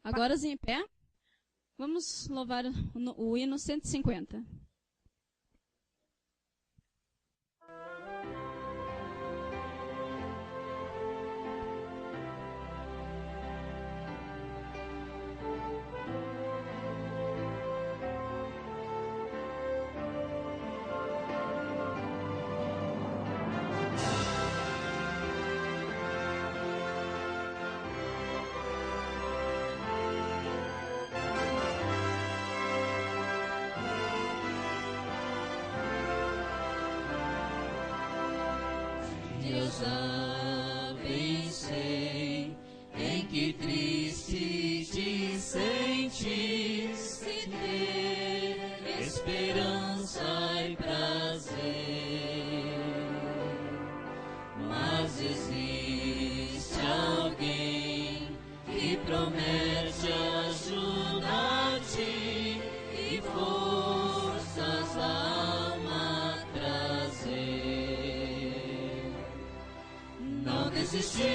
Agora em pé, vamos louvar o hino 150. Já pensei em que triste te sentes sem ter esperança e prazer, mas existe alguém que promete ajudar-te e forças a alma trazer. Não desistir,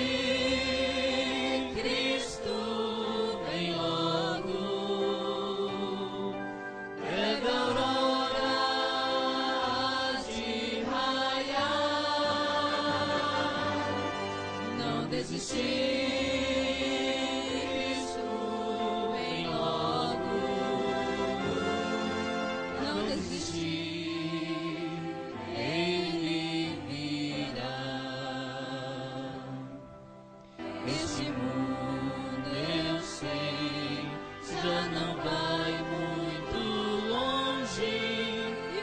Cristo vem logo, breve aurora há de raiar. Não desistir, Cristo vem logo, não desistir, Ele virá. Este mundo, eu sei, já não vai muito longe,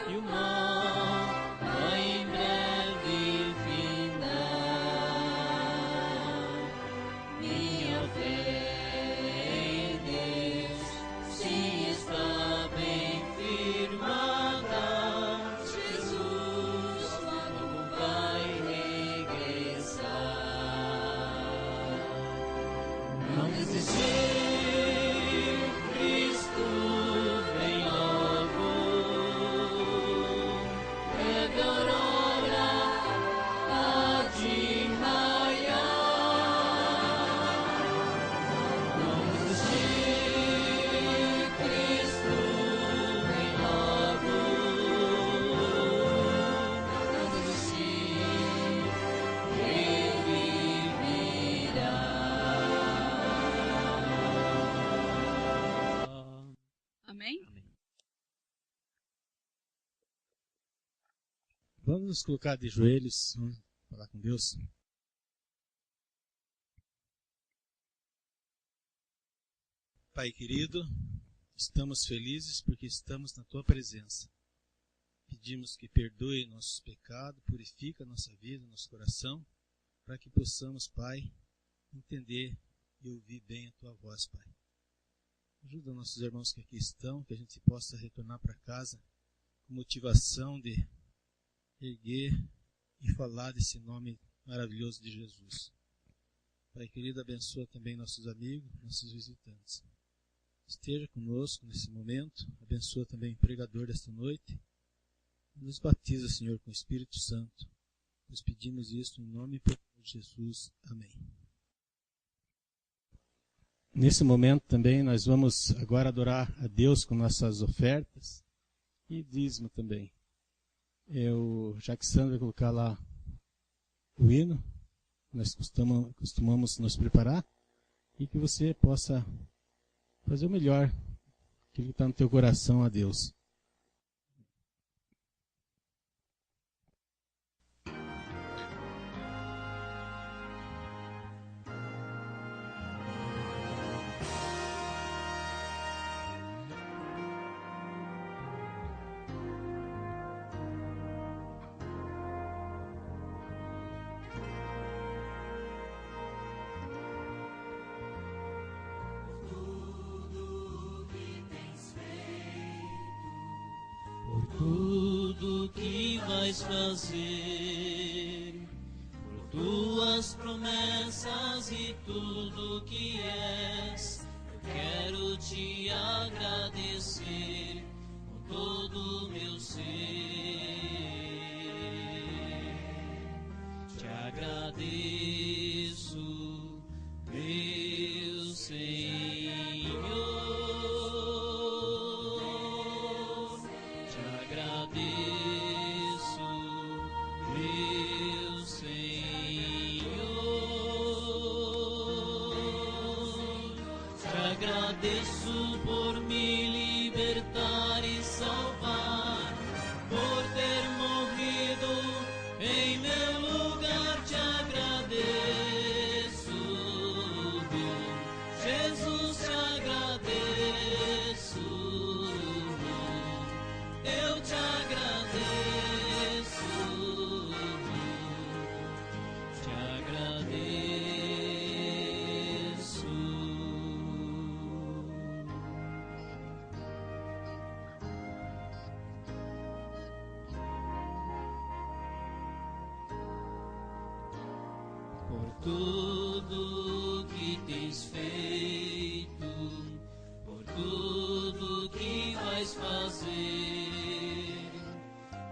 e o mal vai em breve findar. Minha fé em Deus, sim, está bem firmada. Jesus logo vai regressar. Não desistir, Cristo vem logo, breve aurora há de raiar. Não desistir, Cristo vem logo, não desistir, Ele virá. Amém? Vamos nos colocar de joelhos, vamos falar com Deus. Pai querido, estamos felizes porque estamos na Tua presença. Pedimos que perdoe nossos pecados, purifica nossa vida, nosso coração, para que possamos, Pai, entender e ouvir bem a Tua voz, Pai. Ajuda nossos irmãos que aqui estão, que a gente possa retornar para casa com motivação de erguer e falar desse nome maravilhoso de Jesus. Pai querido, abençoa também nossos amigos, nossos visitantes. Esteja conosco nesse momento, abençoa também o pregador desta noite. Nos batiza, Senhor, com o Espírito Santo. Nós pedimos isso em nome de Jesus. Amém. Nesse momento também nós vamos agora adorar a Deus com nossas ofertas e dízimo também. Já que Sandra vai colocar lá o hino, nós costumamos nos preparar e que você possa fazer o melhor, aquilo que está no teu coração a Deus. Tudo que vais fazer, por tuas promessas e tudo que és, eu quero te agradecer com todo o meu ser. Te agradeço, meu Senhor. meu Senhor. Te agradeço por me libertar e salvar, por ter morrido em meu lugar. Te agradeço, Jesus, te agradeço. Eu te agradeço, te agradeço. Por tudo que tens feito, por tudo que vais fazer,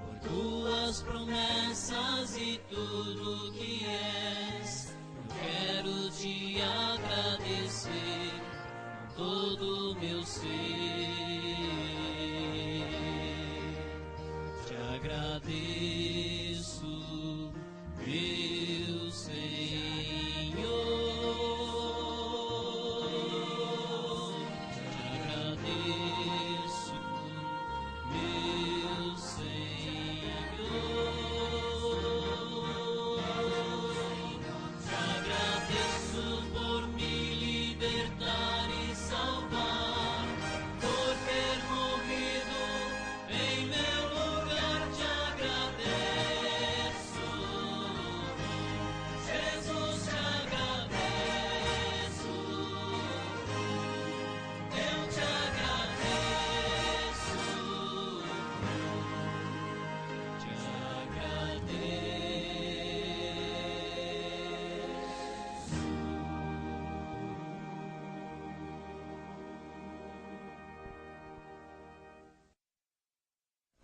por tuas promessas e tudo que és, eu quero te agradecer com todo o meu ser. Te agradeço, meu Senhor. Te agradeço, meu Senhor. Te agradeço por me libertar e salvar, por ter morrido em meu lugar. Te agradeço, Jesus, te agradeço. Eu te agradeço, te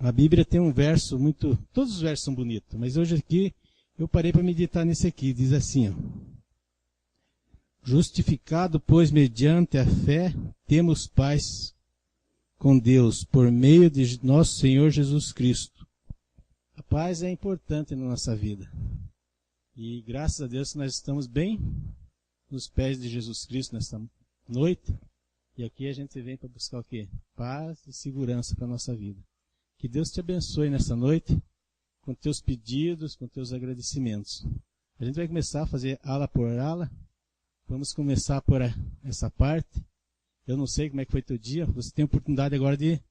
A Bíblia tem um verso muito... Todos os versos são bonitos, mas hoje aqui eu parei para meditar nesse aqui. Diz assim, ó: justificado, pois, mediante a fé, temos paz com Deus, por meio de nosso Senhor Jesus Cristo. A paz é importante na nossa vida. E graças a Deus nós estamos bem nos pés de Jesus Cristo nesta noite. E aqui a gente vem para buscar o quê? Paz e segurança para a nossa vida. Que Deus te abençoe nessa noite com teus pedidos, com teus agradecimentos. A gente vai começar a fazer ala por ala. Vamos começar por essa parte. Eu não sei como é que foi teu dia. Você tem a oportunidade agora de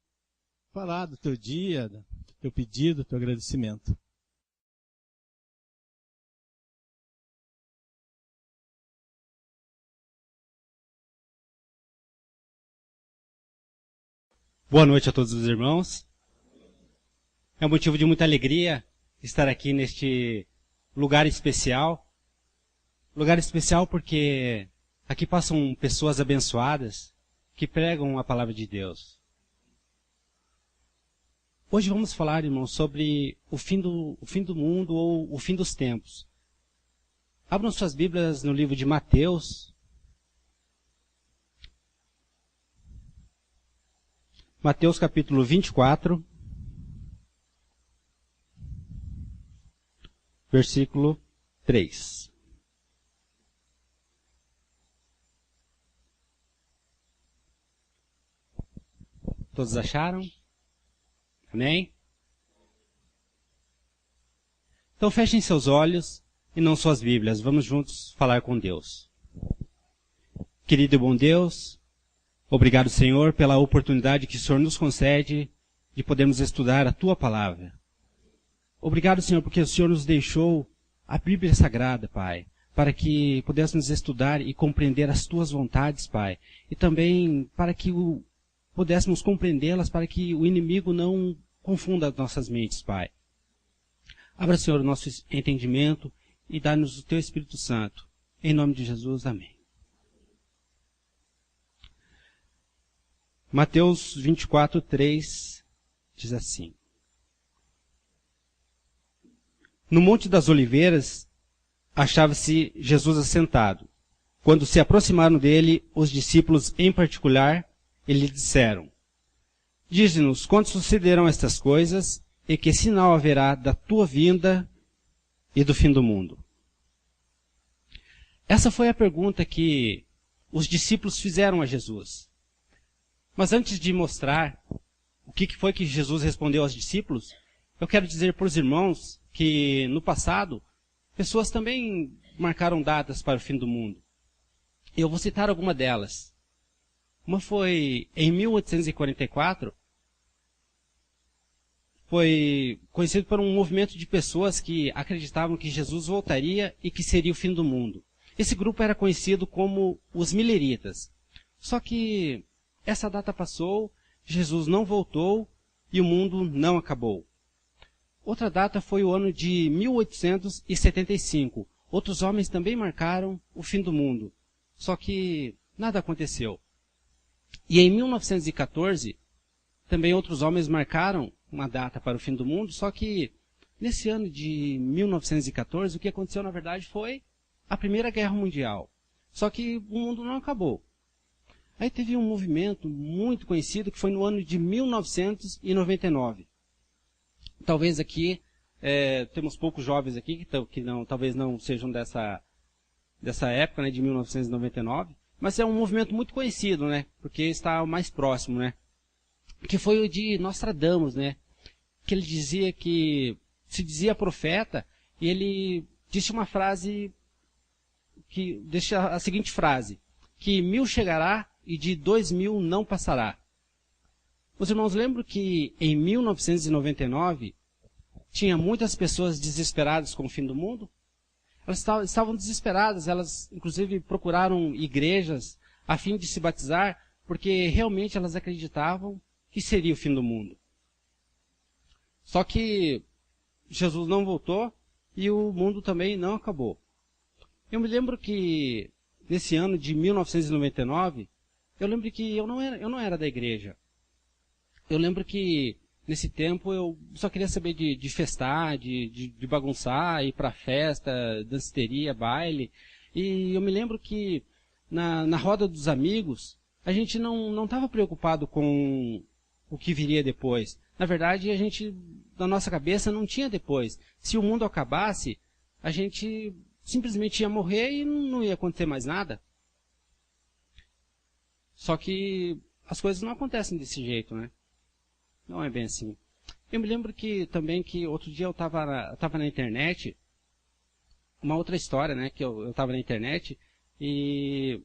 falar do teu dia, do teu pedido, do teu agradecimento. Boa noite a todos os irmãos. É um motivo de muita alegria estar aqui neste lugar especial. Lugar especial porque aqui passam pessoas abençoadas que pregam a palavra de Deus. Hoje vamos falar, irmãos, sobre o fim do mundo ou o fim dos tempos. Abram suas Bíblias no livro de Mateus. Mateus capítulo 24. Versículo 3. Todos acharam? Amém? Então fechem seus olhos e não suas Bíblias. Vamos juntos falar com Deus. Querido e bom Deus, obrigado, Senhor, pela oportunidade que o Senhor nos concede de podermos estudar a Tua Palavra. Obrigado, Senhor, porque o Senhor nos deixou a Bíblia Sagrada, Pai, para que pudéssemos estudar e compreender as Tuas vontades, Pai, e também para que pudéssemos compreendê-las, para que o inimigo não confunda as nossas mentes, Pai. Abra, Senhor, o nosso entendimento e dá-nos o Teu Espírito Santo. Em nome de Jesus, amém. Mateus 24, 3 diz assim: No Monte das Oliveiras achava-se Jesus assentado. Quando se aproximaram dele, os discípulos em particular, e lhe disseram: Dize-nos quando sucederão estas coisas e que sinal haverá da tua vinda e do fim do mundo. Essa foi a pergunta que os discípulos fizeram a Jesus. Mas antes de mostrar o que foi que Jesus respondeu aos discípulos, eu quero dizer para os irmãos que no passado, pessoas também marcaram datas para o fim do mundo. Eu vou citar alguma delas. Uma foi em 1844, foi conhecido por um movimento de pessoas que acreditavam que Jesus voltaria e que seria o fim do mundo. Esse grupo era conhecido como os mileritas. Só que essa data passou, Jesus não voltou e o mundo não acabou. Outra data foi o ano de 1875. Outros homens também marcaram o fim do mundo. Só que nada aconteceu. E em 1914, também outros homens marcaram uma data para o fim do mundo, só que nesse ano de 1914, o que aconteceu na verdade foi a Primeira Guerra Mundial. Só que o mundo não acabou. Aí teve um movimento muito conhecido que foi no ano de 1999. Talvez aqui, temos poucos jovens aqui que talvez não sejam dessa época, né, de 1999, mas é um movimento muito conhecido, né, porque está mais próximo, né, que foi o de Nostradamus, né, que ele dizia que se dizia profeta e ele disse uma frase que deixa a seguinte frase, que 1000 chegará e de 2000 não passará. Os irmãos lembram que em 1999 tinha muitas pessoas desesperadas com o fim do mundo? Elas estavam desesperadas, elas inclusive procuraram igrejas a fim de se batizar, porque realmente elas acreditavam que seria o fim do mundo. Só que Jesus não voltou e o mundo também não acabou. Eu me lembro que nesse ano de 1999, eu lembro que eu não era da igreja. Eu lembro que nesse tempo eu só queria saber de festar, de bagunçar, ir pra festa, danceteria, baile. E eu me lembro que na roda dos amigos, a gente não estava preocupado com o que viria depois. Na verdade, a gente, na nossa cabeça, não tinha depois. Se o mundo acabasse, a gente simplesmente ia morrer e não ia acontecer mais nada. Só que as coisas não acontecem desse jeito, né? Não é bem assim. Eu me lembro que também que outro dia eu estava na internet, uma outra história, né? Que eu estava na internet e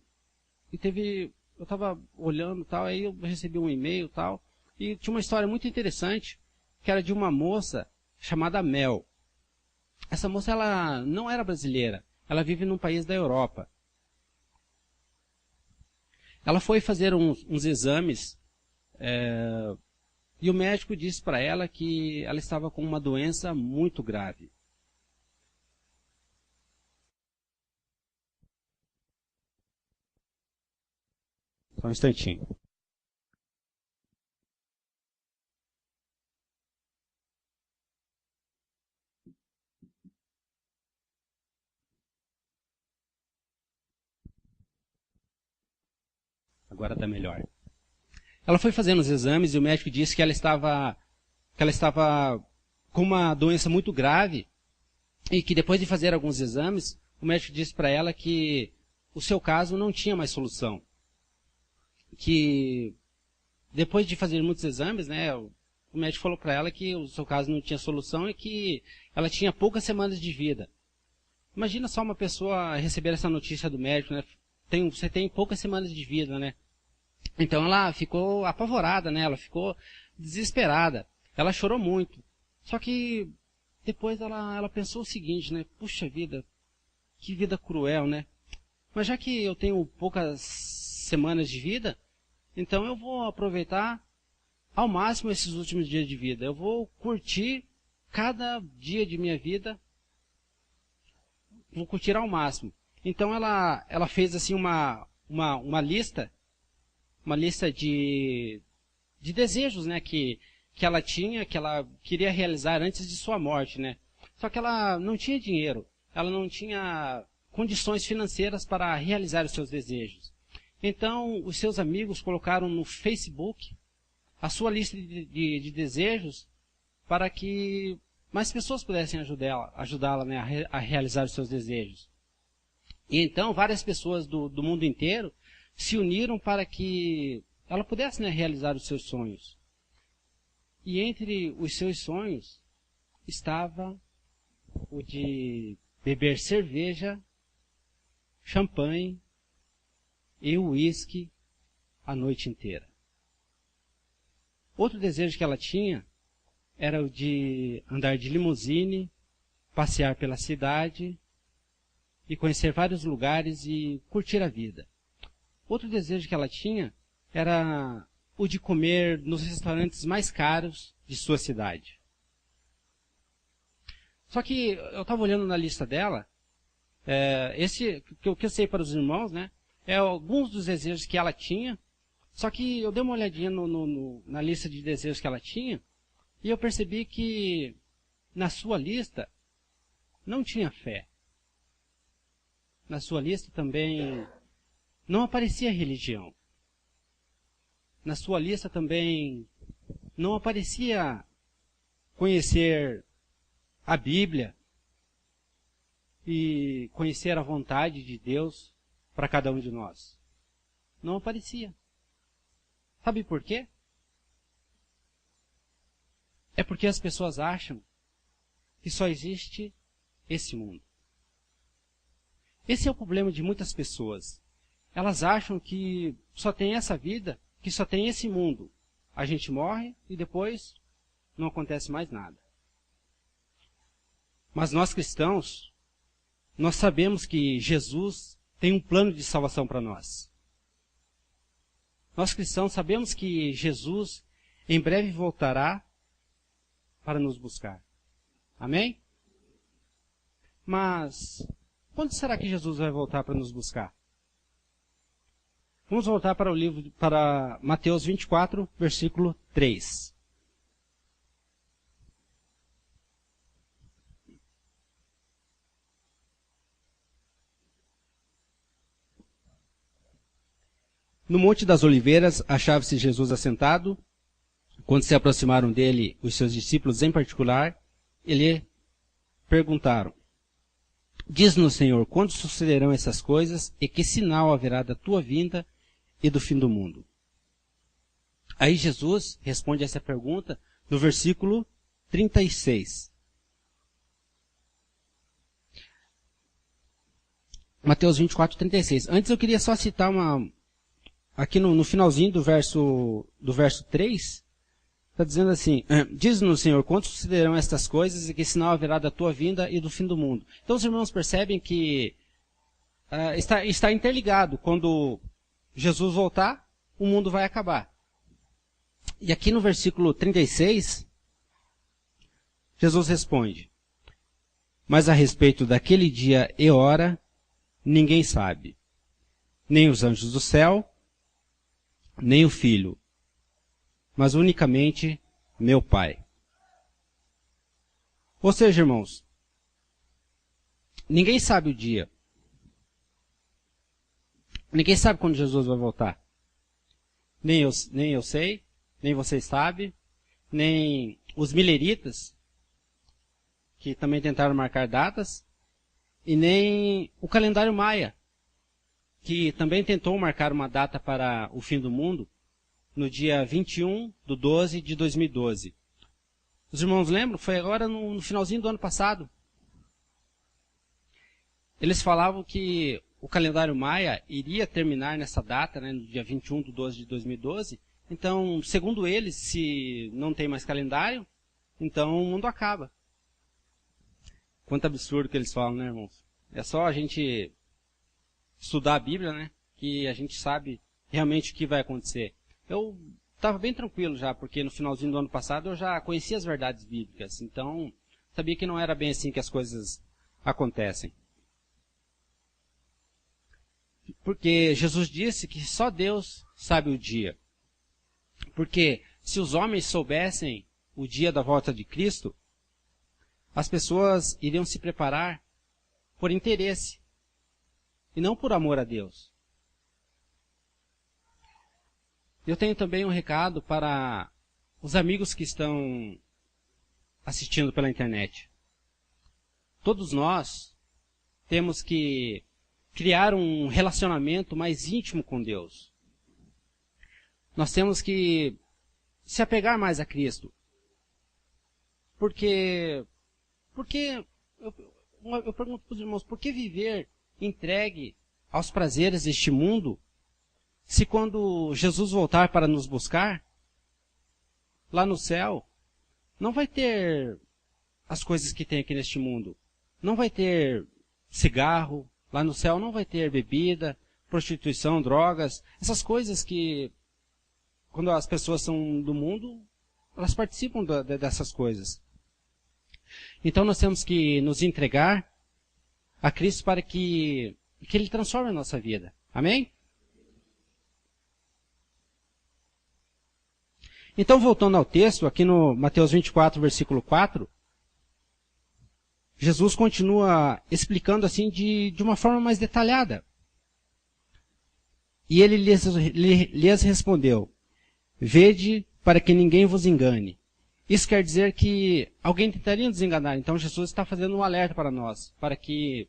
teve, eu estava olhando e tal, aí eu recebi um e-mail e tal, e tinha uma história muito interessante, que era de uma moça chamada Mel. Essa moça, ela não era brasileira, ela vive num país da Europa. Ela foi fazer uns exames, e o médico disse para ela que ela estava com uma doença muito grave. Só um instantinho. Agora está melhor. Ela foi fazendo os exames e o médico disse que ela estava com uma doença muito grave e que depois de fazer alguns exames, o médico disse para ela que o seu caso não tinha mais solução. Que depois de fazer muitos exames, né, o médico falou para ela que o seu caso não tinha solução e que ela tinha poucas semanas de vida. Imagina só uma pessoa receber essa notícia do médico, né? Você tem poucas semanas de vida, né? Então ela ficou apavorada, né? Ela ficou desesperada. Ela chorou muito. Só que depois ela pensou o seguinte, né? Puxa vida, que vida cruel, né? Mas já que eu tenho poucas semanas de vida, então eu vou aproveitar ao máximo esses últimos dias de vida. Eu vou curtir cada dia de minha vida. Vou curtir ao máximo. Então ela fez assim uma lista de desejos, né, que ela tinha, que ela queria realizar antes de sua morte, né? Só que ela não tinha dinheiro, ela não tinha condições financeiras para realizar os seus desejos. Então, os seus amigos colocaram no Facebook a sua lista de desejos para que mais pessoas pudessem ajudá-la, né, a realizar os seus desejos. E então várias pessoas do mundo inteiro se uniram para que ela pudesse, né, realizar os seus sonhos. E entre os seus sonhos estava o de beber cerveja, champanhe e uísque a noite inteira. Outro desejo que ela tinha era o de andar de limusine, passear pela cidade e conhecer vários lugares e curtir a vida. Outro desejo que ela tinha era o de comer nos restaurantes mais caros de sua cidade. Só que eu estava olhando na lista dela, o que eu sei para os irmãos, né, é alguns dos desejos que ela tinha, só que eu dei uma olhadinha na lista de desejos que ela tinha, e eu percebi que na sua lista não tinha fé. Na sua lista também não aparecia religião. Na sua lista também não aparecia conhecer a Bíblia e conhecer a vontade de Deus para cada um de nós. Não aparecia. Sabe por quê? É porque as pessoas acham que só existe esse mundo. Esse é o problema de muitas pessoas. Elas acham que só tem essa vida, que só tem esse mundo. A gente morre e depois não acontece mais nada. Mas nós cristãos, nós sabemos que Jesus tem um plano de salvação para nós. Nós cristãos sabemos que Jesus em breve voltará para nos buscar. Amém? Mas quando será que Jesus vai voltar para nos buscar? Vamos voltar para Mateus 24, versículo 3. No Monte das Oliveiras achava-se Jesus assentado. Quando se aproximaram dele os seus discípulos em particular, lhe perguntaram: Diz-nos, Senhor, quando sucederão essas coisas e que sinal haverá da tua vinda e do fim do mundo? Aí Jesus responde essa pergunta no versículo 36. Mateus 24, 36. Antes eu queria só citar aqui no finalzinho do verso 3, está dizendo assim: Diz-nos, Senhor, quando sucederão estas coisas e que sinal haverá da tua vinda e do fim do mundo? Então os irmãos percebem que está interligado. Quando Jesus voltar, o mundo vai acabar. E aqui no versículo 36, Jesus responde: Mas a respeito daquele dia e hora, ninguém sabe, nem os anjos do céu, nem o Filho, mas unicamente meu Pai. Ou seja, irmãos, ninguém sabe o dia. Ninguém sabe quando Jesus vai voltar. Nem eu sei, nem vocês sabem, nem os mileritas, que também tentaram marcar datas, e nem o calendário maia, que também tentou marcar uma data para o fim do mundo, no dia 21 de 12 de 2012. Os irmãos lembram? Foi agora no finalzinho do ano passado. Eles falavam que o calendário maia iria terminar nessa data, né, no dia 21 de 12 de 2012. Então, segundo eles, se não tem mais calendário, então o mundo acaba. Quanto absurdo que eles falam, né, irmãos? É só a gente estudar a Bíblia, né, que a gente sabe realmente o que vai acontecer. Eu estava bem tranquilo já, porque no finalzinho do ano passado eu já conhecia as verdades bíblicas. Então, sabia que não era bem assim que as coisas acontecem. Porque Jesus disse que só Deus sabe o dia. Porque se os homens soubessem o dia da volta de Cristo, as pessoas iriam se preparar por interesse e não por amor a Deus. Eu tenho também um recado para os amigos que estão assistindo pela internet. Todos nós temos que criar um relacionamento mais íntimo com Deus. Nós temos que se apegar mais a Cristo. Porque eu pergunto para os irmãos, por que viver entregue aos prazeres deste mundo, se quando Jesus voltar para nos buscar, lá no céu, não vai ter as coisas que tem aqui neste mundo. Não vai ter cigarro, lá no céu não vai ter bebida, prostituição, drogas, essas coisas que, quando as pessoas são do mundo, elas participam dessas coisas. Então nós temos que nos entregar a Cristo para que Ele transforme a nossa vida. Amém? Então, voltando ao texto, aqui no Mateus 24, versículo 4, Jesus continua explicando assim de uma forma mais detalhada. E ele lhes respondeu: vede para que ninguém vos engane. Isso quer dizer que alguém tentaria nos enganar. Então Jesus está fazendo um alerta para nós, para que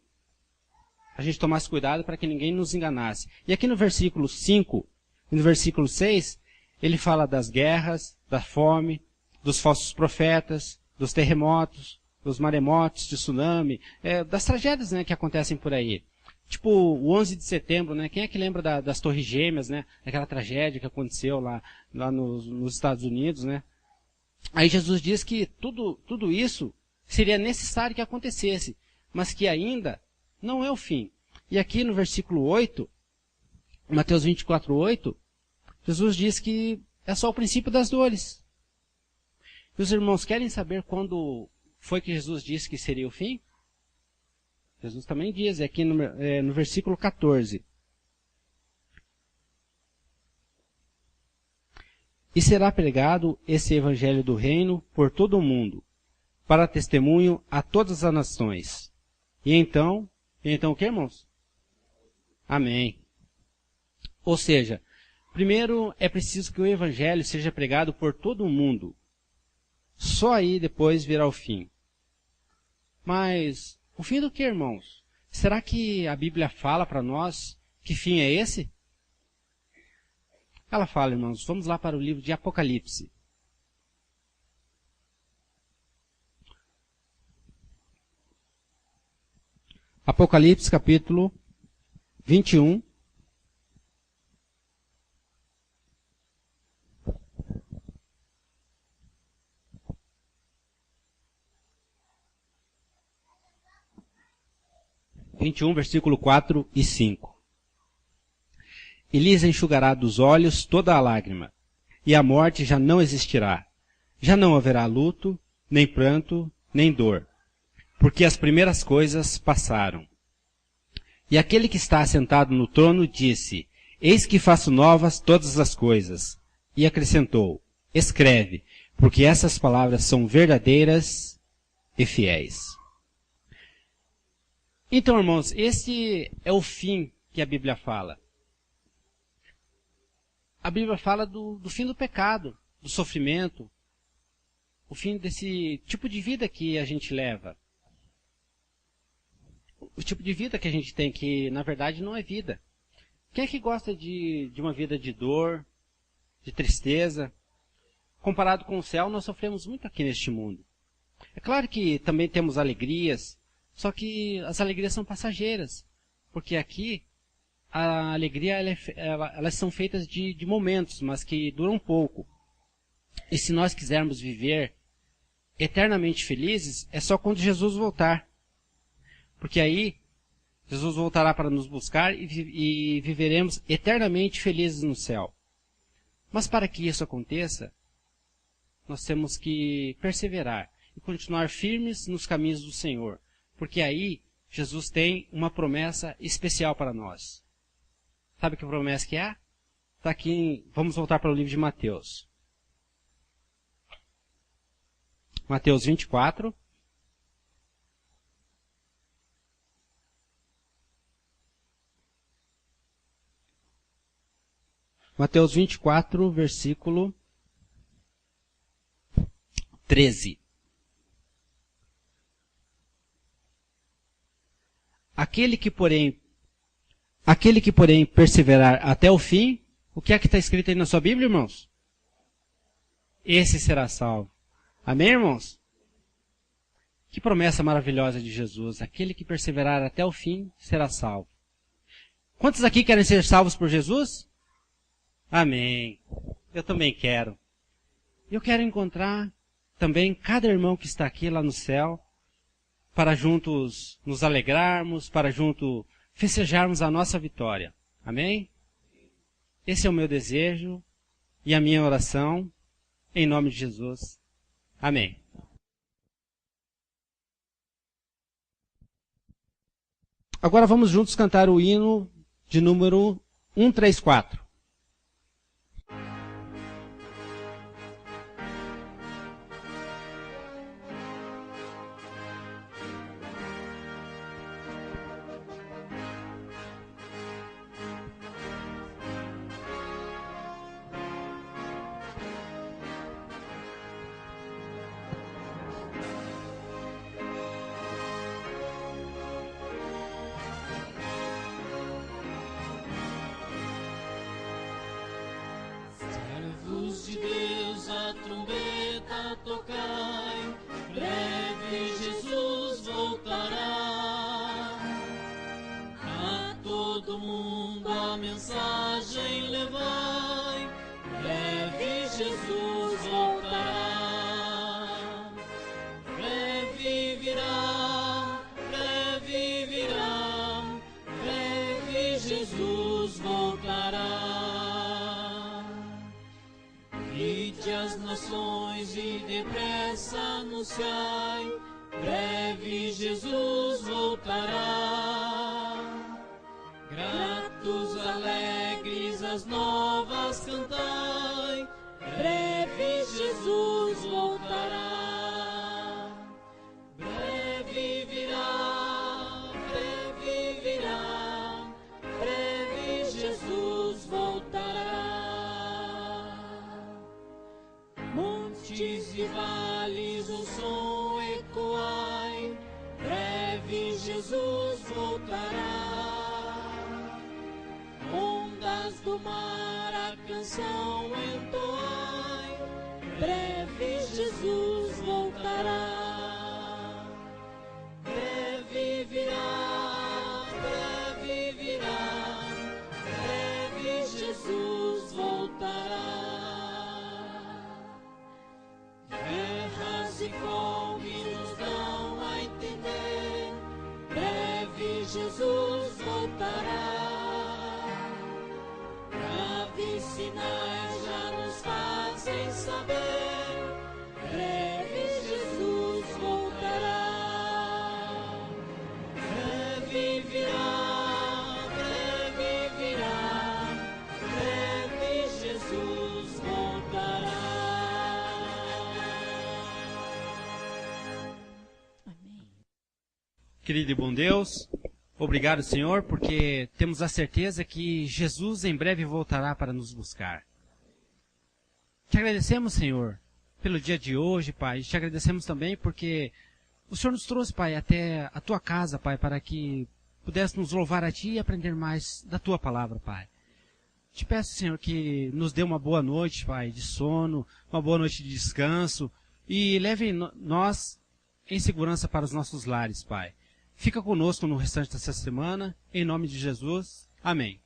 a gente tomasse cuidado para que ninguém nos enganasse. E aqui no versículo 5 e no versículo 6, ele fala das guerras, da fome, dos falsos profetas, dos terremotos, dos maremotos, de tsunami, das tragédias, né, que acontecem por aí. Tipo o 11 de setembro, né? Quem é que lembra das Torres Gêmeas, né? Aquela tragédia que aconteceu lá nos Estados Unidos, né? Aí Jesus diz que tudo isso seria necessário que acontecesse, mas que ainda não é o fim. E aqui no versículo 8, Mateus 24, 8, Jesus diz que é só o princípio das dores. E os irmãos querem saber quando foi que Jesus disse que seria o fim? Jesus também diz, aqui no versículo 14. E será pregado esse evangelho do reino por todo o mundo, para testemunho a todas as nações. E então o que, irmãos? Amém. Ou seja, primeiro é preciso que o evangelho seja pregado por todo o mundo. Só aí depois virá o fim. Mas o fim do que, irmãos? Será que a Bíblia fala para nós que fim é esse? Ela fala, irmãos, vamos lá para o livro de Apocalipse. Apocalipse capítulo 21. Versículo 4 e 5. E lhes enxugará dos olhos toda a lágrima, e a morte já não existirá. Já não haverá luto, nem pranto, nem dor, porque as primeiras coisas passaram. E aquele que está assentado no trono disse: eis que faço novas todas as coisas. E acrescentou: escreve, porque essas palavras são verdadeiras e fiéis. Então, irmãos, esse é o fim que a Bíblia fala. A Bíblia fala do fim do pecado, do sofrimento, o fim desse tipo de vida que a gente leva. O tipo de vida que a gente tem, que na verdade não é vida. Quem é que gosta de uma vida de dor, de tristeza? Comparado com o céu, nós sofremos muito aqui neste mundo. É claro que também temos alegrias, só que as alegrias são passageiras. Porque aqui, a alegria, elas são feitas de momentos, mas que duram pouco. E se nós quisermos viver eternamente felizes, é só quando Jesus voltar. Porque aí, Jesus voltará para nos buscar e viveremos eternamente felizes no céu. Mas para que isso aconteça, nós temos que perseverar e continuar firmes nos caminhos do Senhor. Porque aí, Jesus tem uma promessa especial para nós. Sabe que promessa que é? Está aqui, vamos voltar para o livro de Mateus. Mateus 24. Mateus 24, versículo 13. Aquele que, porém, perseverar até o fim, o que é que está escrito aí na sua Bíblia, irmãos? Esse será salvo. Amém, irmãos? Que promessa maravilhosa de Jesus. Aquele que perseverar até o fim será salvo. Quantos aqui querem ser salvos por Jesus? Amém. Eu também quero. Eu quero encontrar também cada irmão que está aqui lá no céu, para juntos nos alegrarmos, para juntos festejarmos a nossa vitória. Amém? Esse é o meu desejo e a minha oração, em nome de Jesus. Amém. Agora vamos juntos cantar o hino de número 134. Servos de Deus, a trombeta tocai, breve Jesus voltará. A todo mundo a mensagem levai, breve Jesus voltará. Breve virá, breve virá, breve Jesus voltará. Ide as nações e depressa anunciai, breve Jesus voltará. Gratos, alegres, as novas cantai, breve Jesus voltará. Breve virá, breve virá, breve Jesus voltará. Montes e vales o som ecoai, breve Jesus voltará. Ondas do mar a canção entoai, breve Jesus voltará. Breve virá, breve virá, breve Jesus voltará. Guerras e fome nos dão a entender, breve Jesus voltará. Graves sinais já nos fazem saber, breve Jesus voltará. Breve virá, breve virá, breve Jesus voltará. Querido e bom Deus, obrigado, Senhor, porque temos a certeza que Jesus em breve voltará para nos buscar. Te agradecemos, Senhor, pelo dia de hoje, Pai. Te agradecemos também porque o Senhor nos trouxe, Pai, até a Tua casa, Pai, para que pudéssemos louvar a Ti e aprender mais da Tua palavra, Pai. Te peço, Senhor, que nos dê uma boa noite, Pai, de sono, uma boa noite de descanso e leve nós em segurança para os nossos lares, Pai. Fica conosco no restante dessa semana, em nome de Jesus. Amém.